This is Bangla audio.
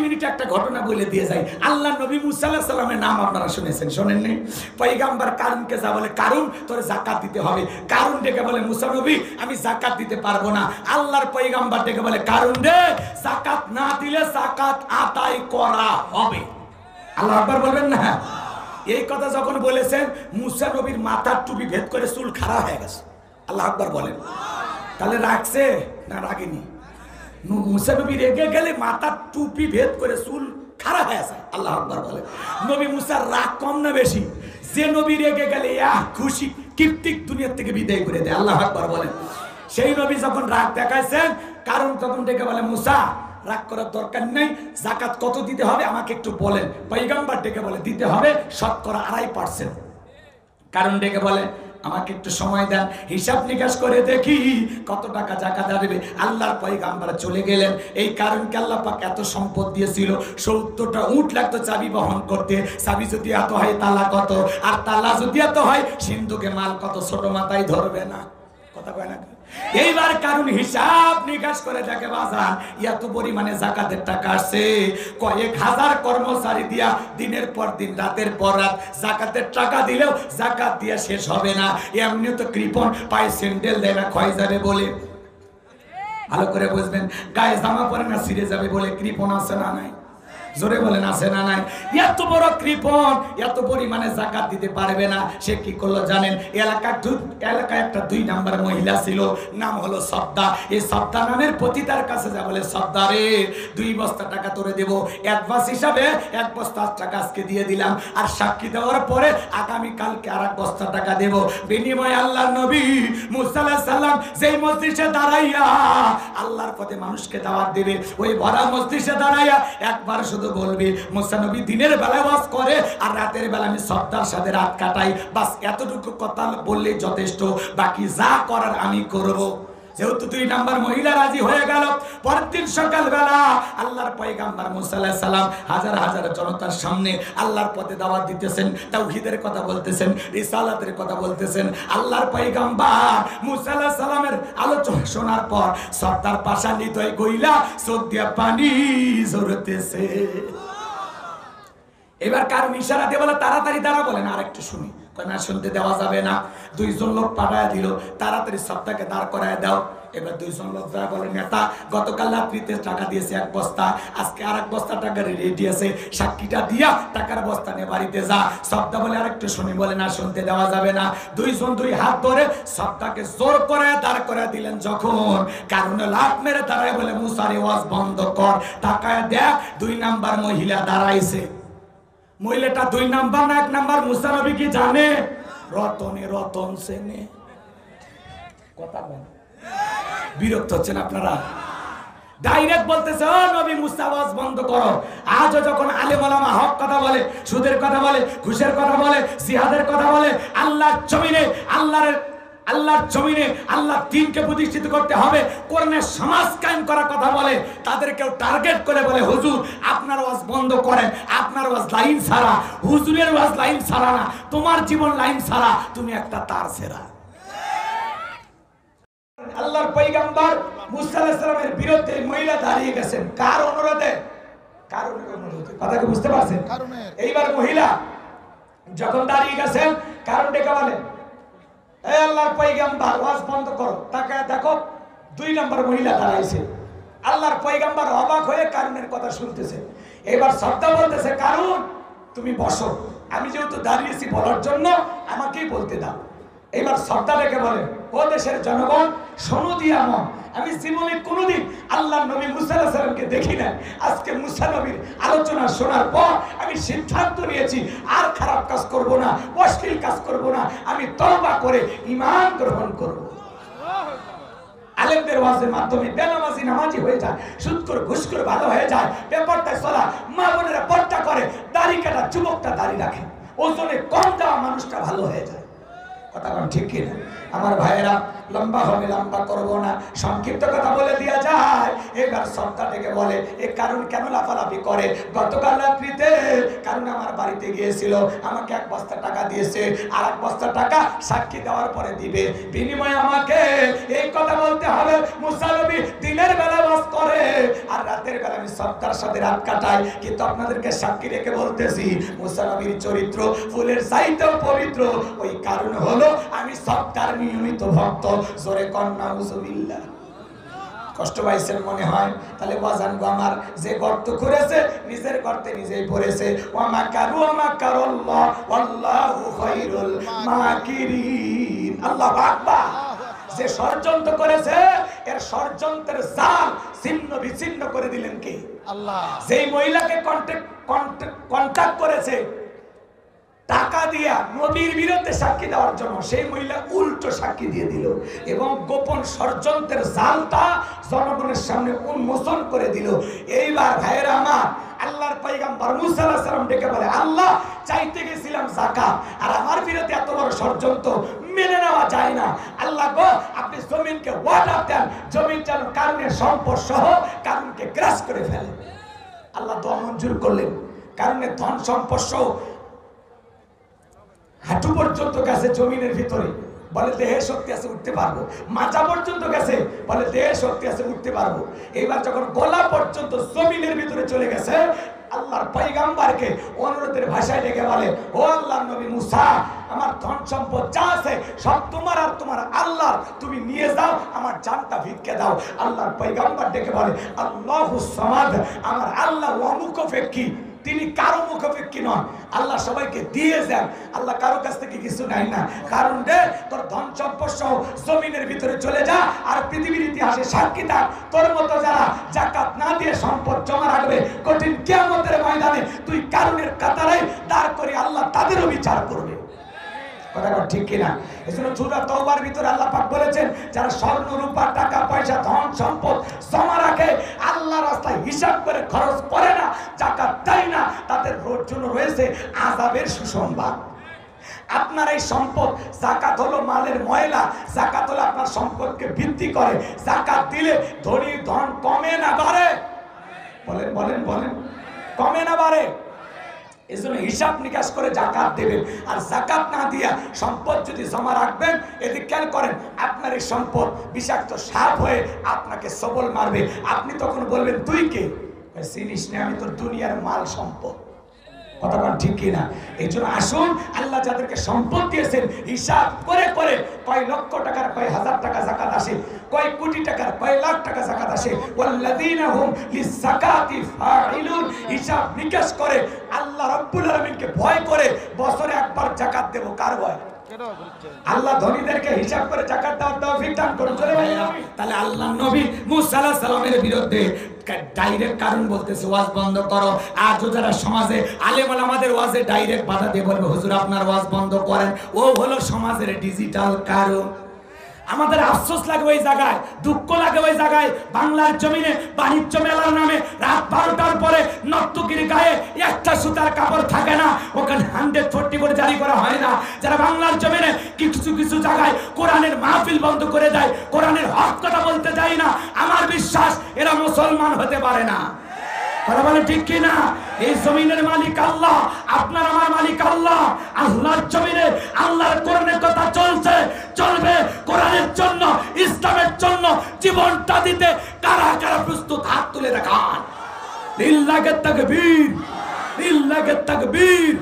মিনিটে একটা ঘটনা বলে দিয়ে যাই। আল্লাহ নবী মুসা আলাইহিস সালামের নাম আপনারা শুনেছেন, শোনেননি? পয়গম্বর কারুনকে যা বলে, কারুন তোর যাকাত দিতে হবে। কারুন ডেকে বলে, মুসা নবী আমি যাকাত দিতে পারবো না। আল্লাহর পয়গম্বর ডেকে বলে, কারুন রে যাকাত না দিলে যাকাত আদায় করা হবে। আল্লাহু আকবার বলবেন না? এই কথা যখন বলেছেন মুসা নবীর মাথার টুপি ভেদ করে চুল খাড়া হয়ে গেছে। আল্লাহু আকবার বলেন। তাহলে রাখছে না রাগেনি? মুসা নবী রেগে গেলে মাথার টুপি ভেদ করে চুল খাড়া হয়ে যায়। আল্লাহু আকবার বলেন। নবী মুসার রাগ কম না বেশি? যে নবী রেগে গেলে খুশি কীর্তিক দুনিয়া থেকে বিদায় করে দেয়। আল্লাহু আকবার বলেন। সেই নবী যখন রাগ দেখাইছেন, কারণ তখন ডেকে বলে, মুসা রাগ করার দরকার নেই, যাকাত কত দিতে হবে আমাকে একটু বলেন। পয়গম্বর ডেকে বলে, দিতে হবে 2.5%। কারণ ডেকে বলে, আমাকে একটু সময় দেন, হিসাব নিকাশ করে দেখি কত টাকা যাকাত দেবে। আল্লাহর পয়গম্বর চলে গেলেন। এই কারণকে আল্লাহ পাক এত সম্পদ দিয়েছিল, 70টা উট লাগতো চাবি বহন করতে। চাবি যদি এত হয় তালা কত, আর তালা যদি এত হয় সিন্ধুকে মাল কত, ছোট মাথায় ধরবে না। কথা কয় না? এইবার কারণ হিসাব নিকাশ করে দেখে বাজার এত পরিমাণে যাকাতের টাকা আসছে, কয়েক হাজার কর্মচারী দিয়া দিনের পর দিন রাতের পর রাত যাকাতের টাকা দিলেও যাকাত দিয়া শেষ হবে না। এমনি তো কৃপণ পায়ে স্যান্ডেল দেয় না, ক্ষয় যাবে বলে। ভালো করে বুঝবেন, গায়ে জামা পরে না ছিঁড়ে যাবে বলে কৃপণ আছে না নাই? জোরে বলেন আছে না নাই? এত বড় কৃপণ এত পরিমাণে যাকাত দিতে পারবে না। সে কি করলো জানেন? এলাকায় একটা 2 নাম্বার মহিলা ছিল, নাম হলো সবদা। এই সবদা নামের পতি তার কাছে যা বলে, সবদা রে 2 বস্তা টাকা তোরে দেবো, অ্যাডভান্স হিসাবে 1 বস্তা টাকা আজকে দিয়ে দিলাম, আর সাক্ষী দেওয়ার পরে আগামী কালকে আর 1 বস্তা টাকা দেব। বিনিময়ে আল্লাহর নবী মুসা আলাইহিস সালাম যেই মজলিসে দাঁড়াইয়া আল্লাহর পথে মানুষকে দাওয়াত দিবে, ওই ভরা মজলিসে দাঁড়াইয়া একবার শুধু বলবি, মুসা নবী দিনের বেলা ওয়াজ করে আর রাতের বেলা আমি সবদার সাথে রাত কাটাই, বাস এতটুকু কথা বললেই যথেষ্ট, বাকি যা করার আমি করব। যেহেতু 2 নাম্বার মহিলা রাজি হয়ে গেল, পরের দিন সকালবেলা আল্লাহর পয়গম্বর মুসা আলাইহিস সালাম হাজার হাজার জনতার সামনে আল্লাহর পথে দাওয়াত দিতেছেন, তাওহীদের কথা বলতেছেন, রিসালাতের কথা বলতেছেন। আল্লাহর পয়গম্বর মুসা আলাইহিস সালামের আলোচনা শোনার পর সর্দার পাশানিত হয়ে গইলা চোখ দিয়া পানি ঝরতেছে। এবার কারণ ইশারা দিয়ে বলে, তাড়াতাড়ি দাঁড়া। বলেন আর একটু শুনি। না, শুনতে দেওয়া যাবে না। 2 জন লোক পাঠায় দিল, তাড়াতাড়ি সবটাকে দাঁড় করায় দাও। এবার 2 জন লোক যারা বলে, নেতা গতকাল রাত্রিতে টাকা দিয়েছে 1 বস্তা, আজকে আর 1 বস্তা টাকা রেডি আছে, সাক্ষীটা দিয়া টাকার বস্তা নিয়ে বাড়িতে যা। সবটা বলে আর একটু শুনি। বলে না, শুনতে দেওয়া যাবে না। 2 জন 2 হাত ধরে সবটাকে জোর করে দাঁড় করে দিলেন। যখন কারণে লাফ মেরে দাঁড়ায় বলে, মুসার ওয়াজ বন্ধ কর। টাকায় দেখ 2 নাম্বার মহিলা দাঁড়াইছে। মহিলাটা 2 নাম্বার না 1 নাম্বার? মুসা নবী কি জানে? রতনে রতন সেনে। কথা বলেন, বিরক্ত হচ্ছেন আপনারা? ডাইরেক্ট বলতেছে, ও নবী মুসা ওয়াজ বন্ধ করো। আজও যখন আলেম ওলামা হক কথা বলে, সুদের কথা বলে, ঘুষের কথা বলে, জিহাদের কথা বলে, আল্লাহর জমিনে আল্লাহর দ্বীনকে প্রতিষ্ঠিত করতে হবে, কোরআনের সমাজ কায়েম করার কথা বলে, তাদেরকেও টার্গেট করে বলে, হুজুর আপনার ওয়াজ বন্ধ করেন, আপনার ওয়াজ লাইন ছাড়া। হুজুরের ওয়াজ লাইন ছাড়া না, তোমার জীবন লাইন ছাড়া, তুমি একটা তার ছেড়া। আল্লাহর পয়গম্বর মুসা আলাইহিস সালামের বিরুদ্ধে মহিলা দাঁড়িয়ে গেছেন। কার অনুরোধে? কারণের অনুরোধে। কথা কি বুঝতে পারছেন? এইবার মহিলা যখন দাঁড়িয়ে গেছেন, কারণ ডেকে বলে, এই আল্লাহর পয়গম্বর ওয়াজ বন্ধ করো। তাকায় দেখো 2 নাম্বার মহিলা দাঁড়াইছে। আল্লাহর পয়গম্বর অবাক হয়ে কারণের কথা শুনতেছে। এবার সবটা বলতেছে, কারণ তুমি বসো, আমি যেহেতু দাঁড়িয়েছি বলার জন্য আমাকেই বলতে দাও। এবার সবটা ডেকে বলে, ও দেশের জনগণ শোনো দিয়া মন, আমি জীবনে কোনোদিন আল্লাহর নবী মুসা আলাইহিস সালামকে দেখি না। আজকে মুসা নবীর আলোচনা শোনার পর আমি সিদ্ধান্ত নিয়েছি আর খারাপ কাজ করব না, অশ্লীল কাজ করব না, আমি তওবা করে ঈমান গ্রহণ করব। আলেমদের ওয়াজের মাধ্যমে বেনামাজি নামাজি হয়ে যায়, সুদখোর ঘুষখোর ভালো হয়ে যায়, বেপরদায় চলা মা বোনেরা পর্দা করে, দাড়ি কাটা যুবকটা দাড়ি রাখে, ওজনে কম দেওয়া মানুষটা ভালো হয়ে যায়। কথা কোন ঠিক কিনা? আমার ভাইয়েরা, লম্বা হবে, লম্বা করবো না, সংক্ষিপ্ত কথা বলে দেওয়া যায়। এবার সন্তান থেকে বলে এ কারণ কেন লাফালাফি করে। গতকাল রাত্রিতে কারণ আমার বাড়িতে গিয়েছিল, আমাকে 1 বস্তা টাকা দিয়েছে, আর 1 বস্তা টাকা সাক্ষী দেওয়ার পরে দিবে, বিনিময়ে আমাকে এই কথা বলতে হবে মুসা নবী দিনের বেলা বাস করে আর রাতের বেলা আমি সন্তার সাথে রাত কাটাই। কিন্তু আপনাদেরকে সাক্ষী রেখে বলতেছি মুসা নবীর চরিত্র ফুলের চাইতেও পবিত্র। ওই কারণ হলো আমি সন্তার নিয়মিত ভক্ত। জোরে কন্যা উজুবিল্লাহ। কষ্ট পাইছেন মনে হয়? তাহলে বাজান গো আমার, যে গর্ত করেছে নিজের গর্তে নিজেই পড়েছে। ওয়া মাকারু ওয়া মাকারাল্লাহ ওয়াল্লাহু খায়রুল মাকিরিন। আল্লাহু আকবার। যে ষড়যন্ত্র করেছে এর ষড়যন্ত্রের জাল ছিন্ন বিচ্ছিন্ন করে দিলেন কে? আল্লাহ। যেই মহিলাকে কন্টাক্ট করেছে টাকা দিয়া নবীর বিরুদ্ধে সাক্ষী দেওয়ার জন্য, সেই মহিলা উল্টো সাক্ষী দিয়ে দিল এবং গোপন ষড়যন্ত্রের জালটা জনগণের সামনে উন্মোচন করে দিল। এইবার ভাইয়েরা আমার, আল্লাহর পয়গম্বর মুসা আলাইহিস সালাম ডেকে বলে আল্লাহ চাইতে গেছিলাম যাকাত, আর আমার বিরুদ্ধে এত বড় ষড়যন্ত্র মেনে নেওয়া যায় না। আল্লাহ গো আপনি জমিনকে ওয়াদা দেন, জমিন যেন কারণের সম্পদ সহ কারণকে গ্রাস করে ফেলে। আল্লাহ দোয়া মঞ্জুর করলেন। কারণের ধন সম্পদ সহ হাঁটু পর্যন্ত গেছে জমিনের ভিতরে, বলে দেহে শক্তি আছে উঠতে পারবো। মাথা পর্যন্ত গেছে, বলে দেহে শক্তি আছে উঠতে পারবো। এইবার যখন গলা পর্যন্ত জমিনের ভিতরে চলে গেছে, আল্লাহর পয়গম্বরকে অনুরোধের ভাষায় ডেকে বলে ও আল্লাহর নবী মুসা, আমার ধন সম্পদ যা আছে সব তোমার আর তোমার আল্লাহর, তুমি নিয়ে যাও, আমার জানটা ভিক্ষে দাও। আল্লাহর পয়গম্বর ডেকে বলে আল্লাহুস সামাদ, আমার আল্লাহ অমুখাপেক্ষী, তিনি কারো মুখাপেক্ষী নন। আল্লাহ সবাইকে দিয়ে যান, আল্লাহ কারো কাছ থেকে কিছু নাই না। কারণ রে তোর ধন সম্পদ সহ জমিনের ভিতরে চলে যা, আর পৃথিবীর ইতিহাসে সাক্ষী থাক তোর মতো যারা যাকাত না দিয়ে সম্পদ জমা রাখবে, কঠিন কিয়ামতের ময়দানে তুই কারণের কাতারে দাঁড় করে আল্লাহ তাদেরও বিচার করবে। কথা ঠিক কিনা? এজন্য সূরা তাওবার ভিতরে আল্লাহ পাক বলেছেন যারা স্বর্ণ রূপা টাকা পয়সা ধন সম্পদ জমা রাখে, আল্লাহর রাস্তায় হিসাব করে খরচ করে না, যাকাত দেয় না, তাদের জন্য রয়েছে আযাবের সুসংবাদ। আপনার এই সম্পদ, যাকাত হলো মালের ময়লা, যাকাত হলো আপনার সম্পদকে বৃদ্ধি করে। যাকাত দিলে ধনী ধন কমে না বাড়ে? বলেন বলেন বলেন, কমে না বাড়ে? এজন্য হিসাব নিকাশ করে যাকাত দেবেন। আর যাকাত না দিয়া সম্পদ যদি জমা রাখবেন, এদিকে খেয়াল করেন আপনার এই সম্পদ বিষাক্ত সাপ হয়ে আপনাকে সবল মারবে। আপনি তখন বলবেন তুই কে? চিনিস না, আমি তোর দুনিয়ার মাল সম্পদ। কথা বলেন ঠিক কিনা? এই জন্য আসুন, আল্লাহ যাদেরকে সম্পদ দিয়েছেন হিসাব করে করে কয় লক্ষ টাকার কয় হাজার টাকা যাকাত আসে, কয় কোটি টাকার কয় লাখ টাকা যাকাত আসে, ওয়াল্লাযীনা হুম লিযাকাতি ফাইলুন, হিসাব নিকাশ করে আল্লাহ রাব্বুল আলামিনকে ভয় করে বছরে একবার যাকাত দেব। কার ভয়? আল্লাহ ধনীদেরকে হিসাব করে যাকাত দেওয়ার তৌফিক দান করুন। তাহলে আল্লাহর নবী মুসা আলাইহিস সালামের বিরুদ্ধে ডাইরেক্ট কারণ বলতেছে ওয়াজ বন্ধ করো। আর যারা সমাজে আলেম ওলামাদের ওয়াজে ডাইরেক্ট বাধা দিয়ে বলবে হুজুর আপনার ওয়াজ বন্ধ করেন, ও হলো সমাজের ডিজিটাল কারণ। আমাদের আফসোস লাগে ওই জায়গায়, দুঃখ লাগে ওই জায়গায়। বাংলার জমিনে বাণিজ্য মেলার নামে রাত 12টার পরে নর্তকীর গায়ে একটা সুতার কাপড় থাকে না, ওখানে 140 করে জারি করা হয় না। যারা বাংলার জমিনে কিছু কিছু জায়গায় কোরআনের মাহফিল বন্ধ করে দেয়, কোরআনের হক কথা বলতে যায় না, আমার বিশ্বাস এরা মুসলমান হতে পারে না। কথা বলে ঠিক কিনা? এই জমিনের মালিক আল্লাহ, আপনার আমার মালিক আল্লাহ। আল্লাহর জমিনে আল্লাহর কোরআনের কথা চলছে, চলবে। কোরআনের জন্য, ইসলামের জন্য জীবনটা দিতে কারা কারা প্রস্তুত? হাত তুলে দেখান। লিল্লাহি তাকবীর, লিল্লাহি তাকবীর।